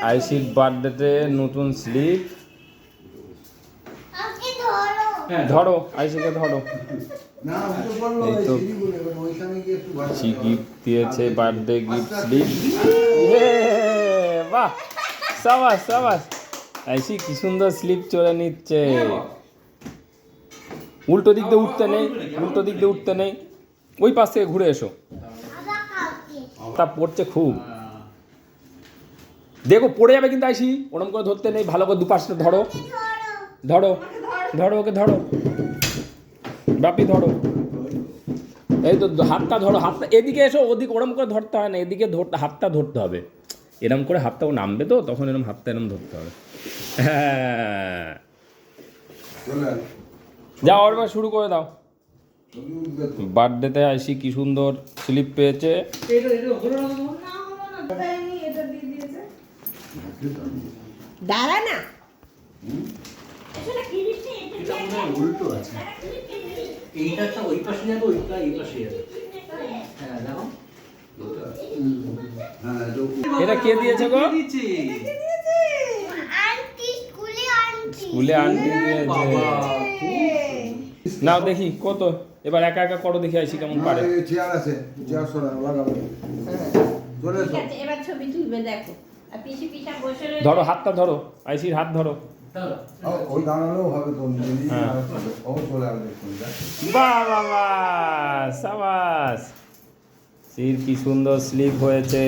আইসির বার্থডেতে নতুন স্লিপ। ধরো আইসিকে ধরো। এই তো গিফট দিয়েছে, বার্থডে গিফট স্লিপ। বাহ, সাবাস সাবাস। আইসি কি সুন্দর স্লিপ চলে নিচ্ছে। উল্টো দিক দিয়ে উঠতে নেই, উল্টো দিক দিয়ে উঠতে নেই, ওই পাশ থেকে ঘুরে এসো। তা পড়ছে খুব, দেখো পড়ে যাবে কিন্তু। আইসি ওরম করে ধরতে নেই, ভালো করে দুপাশটা ধরো, ধরো ধরো, ওকে ধরো বাপি, ধরো। এই তো হাতটা ধরো, হাতটা এদিকে এসো, ওদিকে ওরম করে ধরতে হয় না, এদিকে হাতটা ধরতে হবে। এরম করে হাতটা ও নামবে তো, তখন এরম হাতটা এরম ধরতে হবে। হ্যাঁ, যাও এবার শুরু করে দাও। বার্থডেতে আইসি কি সুন্দর স্লিপ পেয়েছে। দাঁড়া না, উল্টো আছে, এইটা ওই পাশে যাবে, ওইটা এই পাশে যাবে। হ্যাঁ দেখো, এটা কে দিয়েছে গো? স্কুলে আন্টি দিয়েছে। নাও দেখি কত, এবার একা একা করো দেখি আইসি কেমন পারে। চেয়ার আছে, চেয়ার সরা লাগাবো। ঠিক আছে, এবার ছবি তুলবে, দেখো। আর পিছে পিছে বসে রয়েছে। ধরো হাতটা ধরো, আইসির হাত ধরো। ওই দাঁড়ালেও হবে তো, ও চলে আসবে। বাহ বাবা, সাবাস। সির কি সুন্দর স্লিপ হয়েছে।